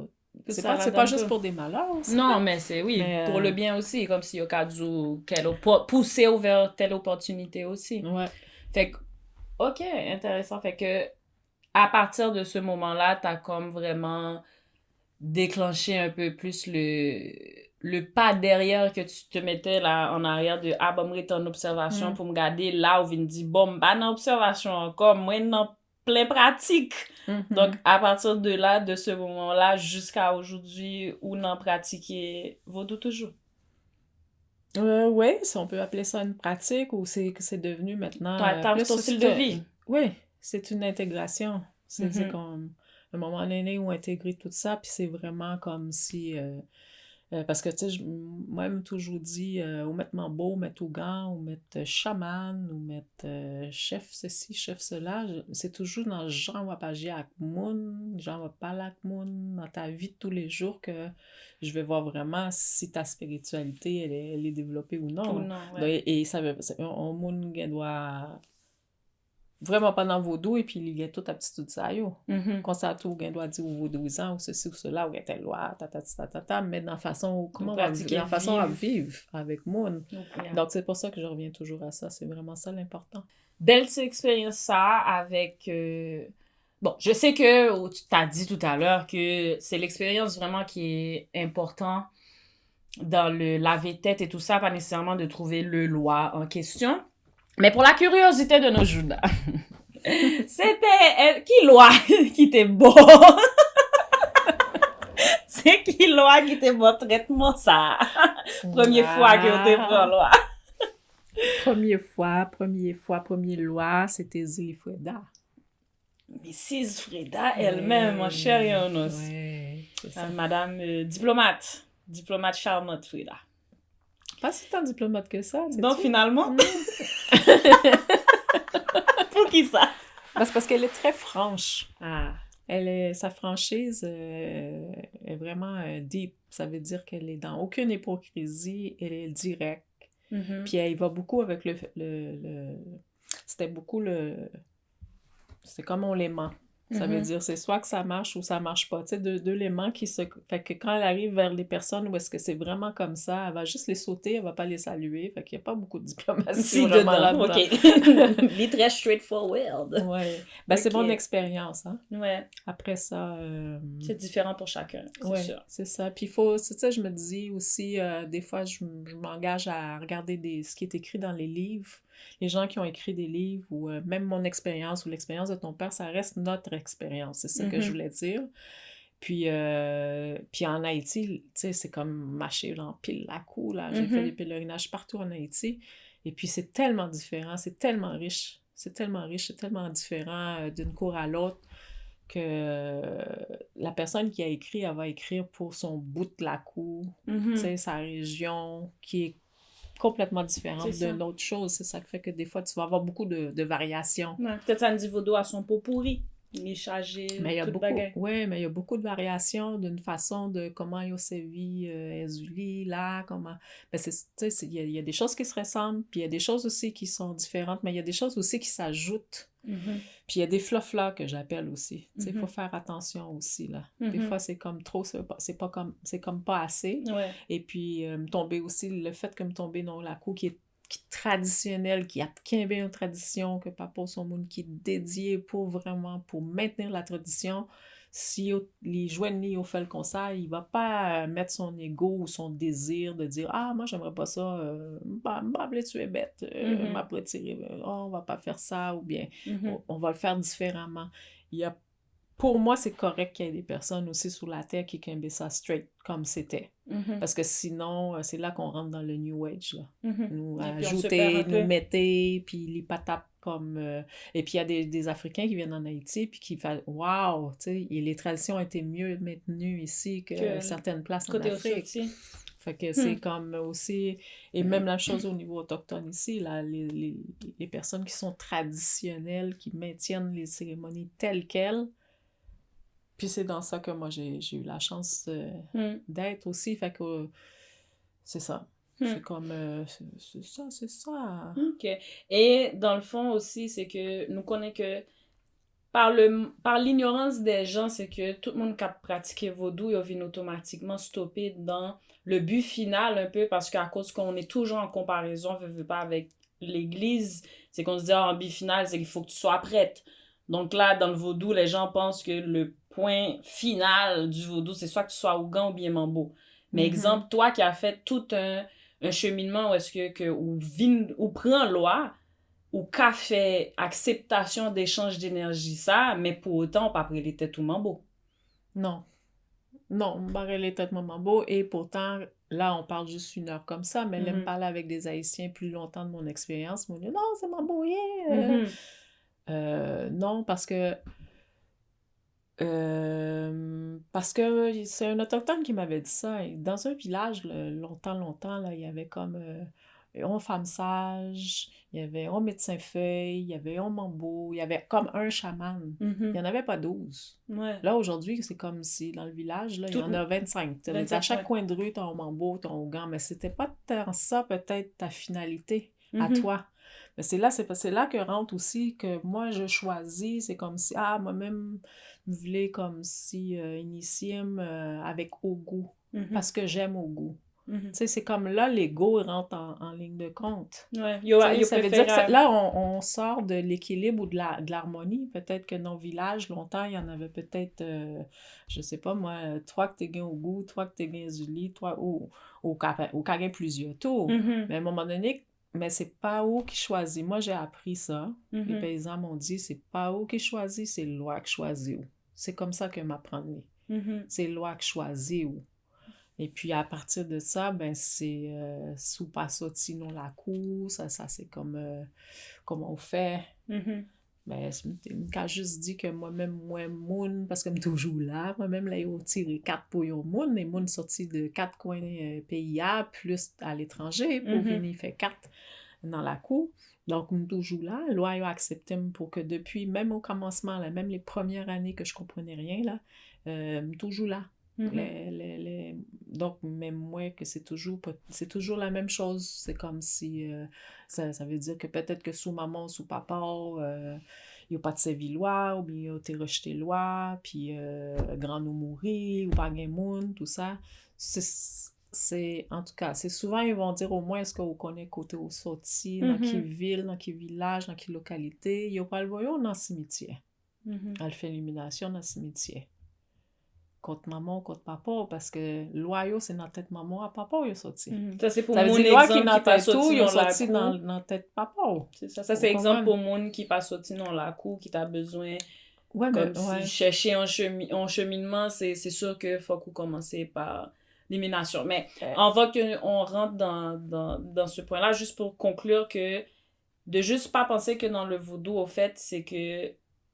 C'est pas juste pour des malheurs aussi. Non, mais c'est, pour le bien aussi, comme si il y a qu'à pousser vers telle opportunité aussi. Ouais. Fait que, OK, intéressant. Fait que, à partir de ce moment-là, t'as comme vraiment déclenché un peu plus le pas derrière que tu te mettais là en arrière de « Ah, bon, moi, en observation pour me garder là où vient dit « Bon, pas en observation encore, moi, non plein pratique. Donc, à partir de là, de ce moment-là, jusqu'à aujourd'hui, où non pratiquer vaudou toujours. Oui, si on peut appeler ça une pratique ou c'est devenu maintenant... ton style de vie. Oui, c'est une intégration. C'est comme un moment donné où intégrer tout ça, puis c'est vraiment comme si... parce que, tu sais, moi, je toujours dit, ou mettre mambo, ou mettre ougan, ou mettre chaman, ou mettre chef ceci, chef cela. C'est toujours dans le genre où agir avec moun, genre où parler avec moun, dans ta vie de tous les jours que je vais voir vraiment si ta spiritualité, elle est développée ou non. Ou non, ouais. Donc, et ça veut... Un moun qui doit... vraiment pas dans vaudou et puis il y a toute aptitude ça yo quand ça tout gain doit dire ou vaudouisant ou ceci ou cela ou telle loi mais dans façon comment la façon à vivre avec monde. Donc c'est pour ça que je reviens toujours à ça, c'est vraiment ça l'important. Belle expérience ça avec bon, je sais que tu t'as dit tout à l'heure que c'est l'expérience vraiment qui est important dans le laver-tête et tout ça, pas nécessairement de trouver le loi en question. Mais pour la curiosité de nos jours, c'était qui loi qui était bon? C'est qui loi qui était bon traitement ça? Première fois que tu prends loi. Première loi, c'était Zilifreda. Mrs. Freda elle-même, mon cher Yonos. Oui, c'est ça. Madame diplomate charmante Freda. Pas si tant diplomate que ça. Non, finalement. Pour qui ça? C'est parce qu'elle est très franche. Ah. Sa franchise est vraiment deep. Ça veut dire qu'elle est dans aucune hypocrisie. Elle est directe. Puis elle va beaucoup avec c'était beaucoup c'est comme on l'aimant. Ça veut dire c'est soit que ça marche ou ça marche pas. Tu sais, deux éléments qui se... Fait que quand elle arrive vers les personnes où est-ce que c'est vraiment comme ça, elle va juste les sauter, elle va pas les saluer. Fait qu'il y a pas beaucoup de diplomatie vraiment dedans, là-dedans. OK. Il est très straightforward. Ouais. Ben, c'est OK. mon expérience, hein. Ouais. Après ça... C'est différent pour chacun, c'est ouais, sûr. c'est ça. Puis il faut... Tu sais, je me dis aussi, des fois, je m'engage à regarder ce qui est écrit dans les livres. Les gens qui ont écrit des livres ou même mon expérience ou l'expérience de ton père, ça reste notre expérience. C'est ça que je voulais dire. Puis en Haïti, tu sais, c'est comme marcher dans pile la cour, là. J'ai fait des pèlerinages partout en Haïti. Et puis c'est tellement différent, c'est tellement riche. C'est tellement riche, c'est tellement différent d'une cour à l'autre que la personne qui a écrit, elle va écrire pour son bout de la cour, tu sais, sa région, qui est complètement différente d'une autre chose. C'est ça qui fait que des fois, tu vas avoir beaucoup de variations. Ouais, peut-être ça me dit Vaudo à son pot pourri. Il est chargé, tout bagay. Oui, mais il y a beaucoup de variations d'une façon de comment il a servi Ezuli, là, comment... Ben, tu sais, il y a des choses qui se ressemblent, puis il y a des choses aussi qui sont différentes, mais il y a des choses aussi qui s'ajoutent. Puis il y a des fluffs-là que j'appelle aussi. Tu sais, il faut faire attention aussi, là. Des fois, c'est comme trop, c'est comme pas assez. Ouais. Et puis, tomber aussi, le fait que me tomber dans la cour qui est traditionnel, qui a qu'imbé une tradition, que papa son monde qui est dédié pour maintenir la tradition. Si les joignes au fait le concert, il va pas mettre son ego ou son désir de dire moi j'aimerais pas ça, m'appeler tu es bête, m'appeler tirer, on va pas faire ça, ou bien on va le faire différemment. Pour moi, c'est correct qu'il y ait des personnes aussi sur la terre qui quimbent ça straight comme c'était. Parce que sinon, c'est là qu'on rentre dans le New Age, là. Nous ajouter, nous mettre, puis les patates comme... Et puis, il y a des Africains qui viennent en Haïti, puis qui font « Wow! » Tu sais, les traditions ont été mieux maintenues ici que certaines places en Afrique. Fait que c'est comme aussi... Et même la chose au niveau autochtone ici, là, les personnes qui sont traditionnelles, qui maintiennent les cérémonies telles quelles. Puis c'est dans ça que moi, j'ai eu la chance d'être aussi. Fait que c'est ça. C'est comme... c'est ça. OK. Et dans le fond aussi, c'est que nous connaissons que par l'ignorance des gens, c'est que tout le monde qui a pratiqué vaudou, il vient automatiquement stopper dans le but final un peu, parce qu'à cause qu'on est toujours en comparaison, veut pas, avec l'Église, c'est qu'on se dit en but final, c'est qu'il faut que tu sois prête. Donc là, dans le vaudou, les gens pensent que le point final du vaudou, c'est soit que tu sois Ougan ou bien Mambo. Mais exemple, toi qui as fait tout un cheminement où est-ce ou prend loi, ou qu'a fait acceptation d'échange d'énergie ça, mais pour autant, pas après les têtes ou Mambo. Non, barrer les têtes Mambo, et pourtant, là, on parle juste 1 heure comme ça, mais là, me parler avec des Haïtiens plus longtemps de mon expérience, m'ont dit « Non, c'est Mambo, yeah! Non, parce que c'est un autochtone qui m'avait dit ça. Et dans un village, longtemps, là, il y avait comme un femme sage, il y avait un médecin feuille, il y avait un mambo, il y avait comme un chaman. Il n'y en avait pas 12. Ouais. Là, aujourd'hui, c'est comme si dans le village, là, il y en a 25. À chaque coin de rue, tu as un mambo, tu as un ougan, mais c'était pas tant ça, peut-être, ta finalité à toi. Mais c'est là que rentre aussi que moi, je choisis, c'est comme si, moi-même, je voulais comme si initier avec Ogu, parce que j'aime Ogu. Tu sais, c'est comme là, l'ego rentre en ligne de compte. Ouais, ça veut dire que là, on sort de l'équilibre ou de l'harmonie. Peut-être que dans le village, longtemps, il y en avait peut-être, je sais pas moi, 3 que t'es gain Ogu, 3 que t'es gain Zuli, 3 ou qu'à plusieurs tours. Mais à un moment donné, mais c'est pas où qui choisit. Moi, j'ai appris ça. Les paysans m'ont dit, c'est pas où qui choisit, c'est loi qui choisit où. C'est comme ça que m'apprendre. C'est loi qui choisit où. Et puis, à partir de ça, ben, c'est sous pas sorti non la cour, ça c'est comme comment on fait. Ben, je m'ai juste dit que moi-même, moun, parce que je suis toujours là, moi-même, là, j'ai tiré 4 pour yon moun, et moun sorti de 4 coins pays, plus à l'étranger, pour venir faire 4 dans la cour. Donc, je suis toujours là. La loi a accepté pour que depuis, même au commencement, là, même les premières années que je comprenais rien, là, je suis toujours là. Donc, même moi, que c'est toujours la même chose. C'est comme si ça veut dire que peut-être que sous maman, sous papa, il n'y a pas de sévillois, ou bien il a été rejeté loi, puis grand nous mourir, ou pas gain monde, tout ça. En tout cas, c'est souvent, ils vont dire au moins est-ce que vous connaissez côté au sorti, dans quelle ville, dans quel village, dans quelle localité. Il n'y a pas le voyant dans le cimetière. Elle fait illumination dans le cimetière. Contre maman, contre papa, parce que loyaux, c'est dans la tête maman, à papa, il est sorti. Ça, c'est pour ça mon veut dire, exemple qui qui passe tout, sorti il est sorti dans dans la tête papa. C'est ça. Ça, c'est exemple pour monde qui passe sorti dans la cour, qui t'a besoin, comme si chercher un cheminement, c'est sûr que faut qu'on commence par l'élimination. Mais avant qu'on rentre dans ce point-là, juste pour conclure que de juste pas penser que dans le vaudou, au fait, c'est que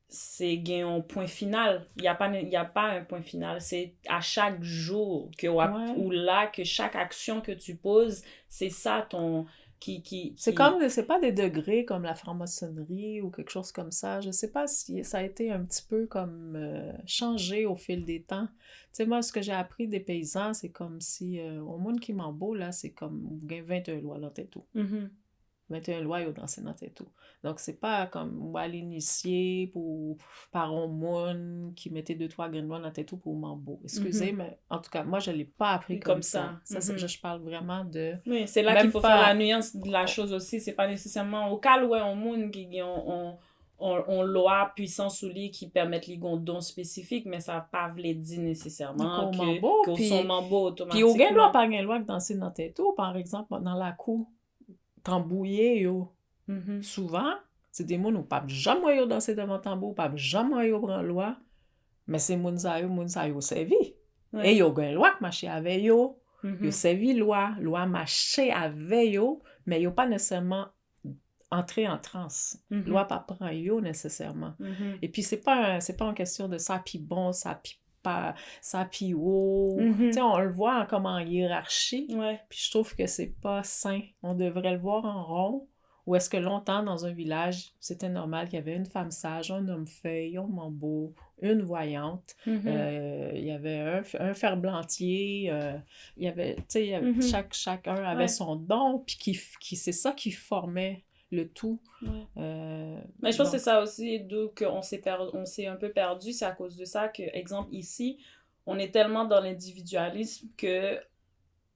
c'est un point final. Il y a pas un point final. C'est à chaque jour ou là, que chaque action que tu poses, c'est ça ton... C'est pas des degrés comme la franc-maçonnerie ou quelque chose comme ça. Je sais pas si ça a été un petit peu comme changé au fil des temps. Tu sais, moi, ce que j'ai appris des paysans, c'est comme si, au monde qui m'emballe, là, c'est comme, vous avez 21 lois dans tes tout. 21 lois, ils ont dansé dans tes tout. Donc, c'est pas comme, ou à l'initier par un monde qui mettait 2-3 graines dans tes tout pour m'emballer. Excusez, mais en tout cas, moi, je l'ai pas appris comme ça. Je parle vraiment de... Oui, c'est là qu'il faut faire la nuance de la chose aussi. C'est pas nécessairement au cas où un monde qui on loi puissance sous lui qui permettent les don spécifiques, mais ça pas veut dire nécessairement que son mambo automatiquement. Puis au gain loi pas gain loi que danser dans tes tout, par exemple, dans la cour, tambouiller yo. Souvent, c'est des gens qui pas jamais yo danser devant tambour, pas jamais yo prendre loi, mais c'est moun sa yo servi. Et yo gain loi que marcher avec yo, yo servi loi marcher avec yo, mais yo pas nécessairement entrer en transe. Loi pas prend yo nécessairement. Et puis c'est pas une question de ça puis bon, ça puis pas, ça puis haut. Tu sais, on le voit comme en hiérarchie. Puis je trouve que c'est pas sain. On devrait le voir en rond. Ou est-ce que longtemps, dans un village, c'était normal qu'il y avait une femme sage, un homme feuille, un mambo, une voyante. Il y avait un ferblantier. Il y avait, tu sais, chacun avait son don. Puis c'est ça qui formait le tout. Mais je pense que c'est ça aussi, d'où on s'est un peu perdu. C'est à cause de ça que, exemple, ici, on est tellement dans l'individualisme que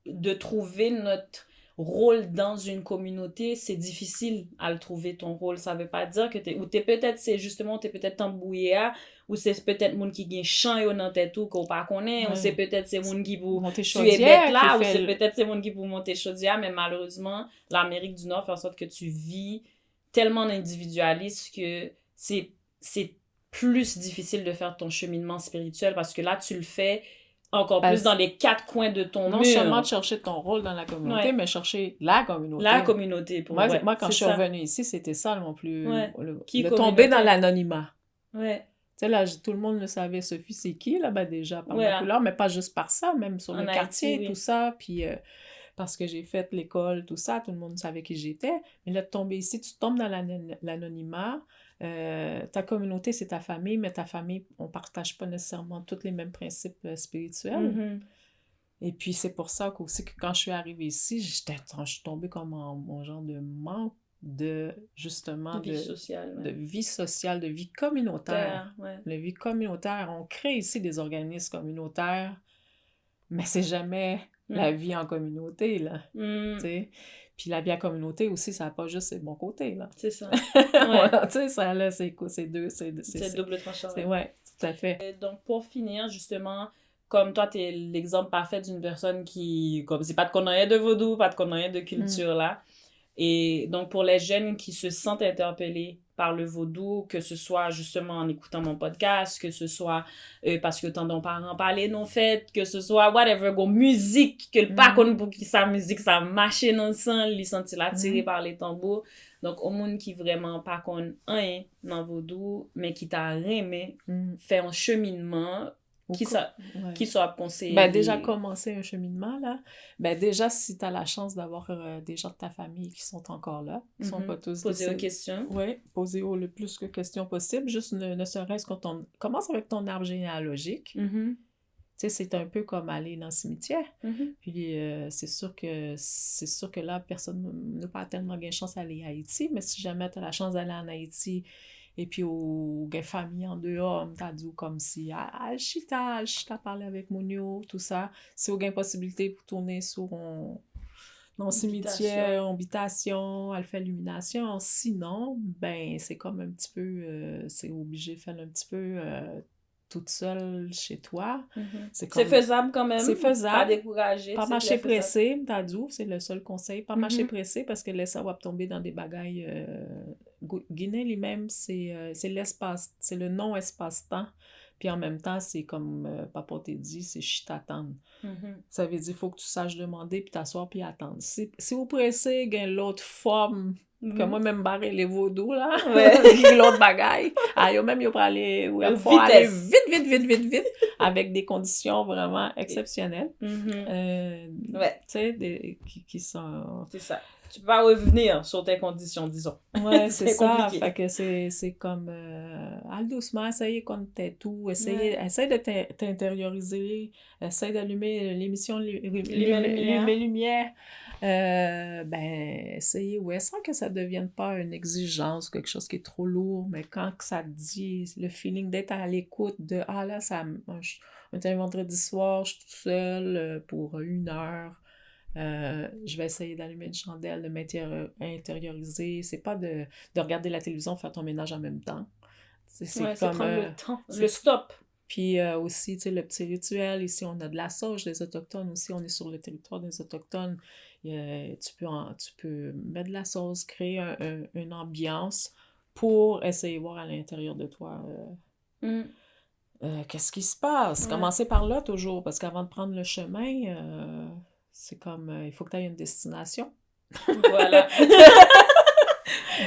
de trouver notre rôle dans une communauté, c'est difficile à le trouver, ton rôle. Ça veut pas dire que t'es peut-être tambouillé, ou c'est peut-être moun qui gagne chant yo dans tête tout qu'on pas connaît, ou c'est peut-être c'est moun qui pour tuer bête là, ou c'est peut-être c'est moun qui pour monter chaudière, mais malheureusement, l'Amérique du Nord fait en sorte que tu vis tellement d'individualisme que c'est plus difficile de faire ton cheminement spirituel parce que là, tu le fais encore plus dans les quatre coins de ton mur. Non seulement de chercher ton rôle dans la communauté, mais chercher la communauté. La communauté. Moi, quand je suis revenue ici, c'était ça mon plus... Le tomber dans l'anonymat. Tu sais, là, tout le monde le savait, Sophie, c'est qui, là-bas, déjà, par ma couleur, mais pas juste par ça, même sur le quartier, tout ça, puis... parce que j'ai fait l'école, tout ça, tout le monde savait qui j'étais. Mais là, de tomber ici, tu tombes dans l'anonymat. Ta communauté, c'est ta famille, mais ta famille, on partage pas nécessairement tous les mêmes principes spirituels. Et puis, c'est pour ça qu'aussi que quand je suis arrivée ici, je suis tombée comme mon genre de manque de, justement, de vie sociale, de vie communautaire. La vie communautaire, on crée ici des organismes communautaires, mais c'est jamais... la vie en communauté, là, tu sais. Puis la vie en communauté aussi, ça n'a pas juste ses bons côtés, là. C'est ça. Tu sais, ça, là, c'est double tranchant. Ouais, tout à fait. Donc, pour finir, justement, comme toi, t'es l'exemple parfait d'une personne qui, comme c'est pas de connaître de vaudou, pas de connaître de culture, là. Et donc, pour les jeunes qui se sentent interpellés par le vaudou, que ce soit justement en écoutant mon podcast, que ce soit parce que t'entends parents parler non fait, que ce soit whatever, go musique, que le pas qu'on pour qui sa musique, ça marche dans le sang, il sentit attiré par les tambours. Donc, au monde qui vraiment pas qu'on un dans vaudou, mais qui t'a aimé, fait un cheminement, qui soit conseillé. Ben, déjà, commencer un cheminement, là. Ben, déjà, si tu as la chance d'avoir des gens de ta famille qui sont encore là, qui sont pas tous... Poser aux questions. Oui, poser le plus de questions possible. Juste ne serait-ce quand on commence avec ton arbre généalogique. Tu sais, c'est un peu comme aller dans le cimetière. Puis, c'est sûr que là, personne n'a pas tellement de chance d'aller à Haïti, mais si jamais tu as la chance d'aller en Haïti Et puis, ou gen famille en dehors, m'ta dit comme si, chita parler avec moun yo, tout ça. Si ou gen possibilité pour tourner sur dans cimetière, habitation, elle fait illumination. Sinon, ben, c'est comme un petit peu, c'est obligé de faire un petit peu toute seule chez toi. C'est faisable quand même. C'est faisable. Pas décourager. Pas marcher pressé, t'as dit, c'est le seul conseil. Pas marcher pressé parce que là, ça va tomber dans des bagailles. Guinée lui-même, c'est l'espace, c'est le non-espace-temps. Puis en même temps, c'est comme papa t'a dit, c'est je t'attends. Ça veut dire, il faut que tu saches demander, puis t'asseoir, puis attendre. Si vous pressez, il y a l'autre forme, que moi-même barrer les vaudous, là, l'autre bagaille. Yo même, yo pour aller, faut aller vite, avec des conditions vraiment exceptionnelles. Tu sais, qui sont... C'est ça. Tu peux pas revenir sur tes conditions, disons. Ouais, c'est ça. Fait que c'est comme, allez doucement, essayez qu'on t'ait tout, essaye de t'intérioriser, essaye d'allumer l'émission Lumière. Ben, essayez, sans que ça devienne pas une exigence, quelque chose qui est trop lourd, mais quand que ça te dit, le feeling d'être à l'écoute de, là, on est un vendredi soir, je suis toute seule pour 1 heure. Je vais essayer d'allumer une chandelle, de m'intérioriser. C'est pas de regarder la télévision, faire ton ménage en même temps. C'est comme prendre le temps, le stop. Puis aussi, tu sais, le petit rituel. Ici, on a de la sauge des Autochtones. Aussi, on est sur le territoire des Autochtones. Tu peux mettre de la sauce, créer une ambiance pour essayer de voir à l'intérieur de toi qu'est-ce qui se passe. Commencer par là, toujours, parce qu'avant de prendre le chemin... c'est comme, il faut que tu aies une destination. Voilà.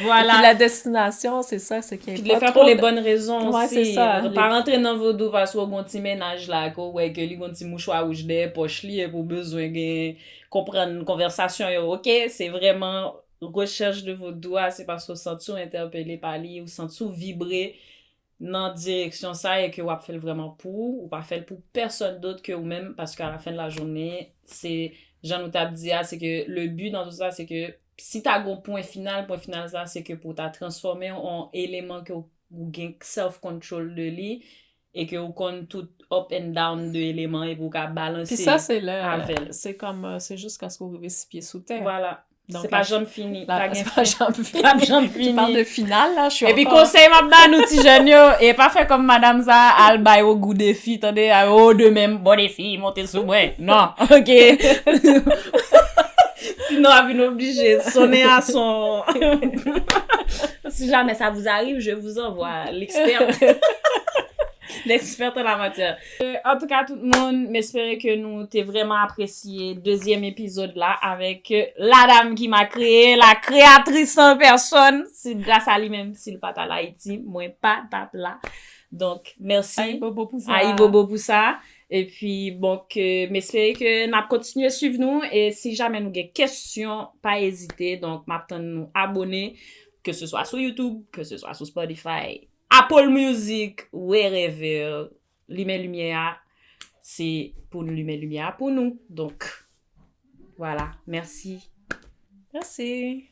Voilà. Puis la destination, c'est ça, c'est qu'il y a puis de le faire pour les bonnes raisons aussi. C'est ça. Pas rentrer dans vos dos parce qu'on a un petit ménage là, que li un petit mouchoir rouge des poches li, pour besoin de comprendre une conversation. OK, c'est vraiment recherche de vos doigts, c'est parce que vous sentez interpellé par lui, vous sentez vibrer dans direction ça et que vous fait vraiment pour ou pas fait pour personne d'autre que vous-même parce qu'à la fin de la journée c'est Jean nous t'a dit c'est que le but dans tout ça c'est que si t'as un point final ça c'est que pour t'a transformer en élément que vous gain self control de lui et que vous connaissez tout up and down de éléments et pour qu'à balancer. Puis ça c'est comme c'est jusqu'à ce que vous arrivez 6 pieds sous terre. Voilà. Donc, c'est pas jamais fini. C'est pas jamais fini. Tu parles de finale, là, je suis et puis, conseil, m'a nous, petits jeunes, et pas fait comme madame ça, al bail au goût des filles, attendez, de même, bon, des filles, montez sous moi. Non, ok. Sinon, elle va obligée de sonner à son... Si jamais ça vous arrive, je vous envoie l'experte. L'experte en la matière. En tout cas, tout le monde, m'espère que nous t'ai vraiment apprécié deuxième épisode là avec la dame qui m'a créé, la créatrice en personne. C'est grâce à lui-même s'il pas à l'Haïti, moi pas là. Donc, merci. Aïe bobo pour ça. Et puis, bon, m'espère que n'a continué à suivre nous et si jamais nous avez des questions, pas hésiter. Donc, m'attend nous abonner, que ce soit sur YouTube, que ce soit sur Spotify, Apple Music, wherever, Lumière, c'est pour Lumière pour nous. Donc, voilà. Merci. Merci.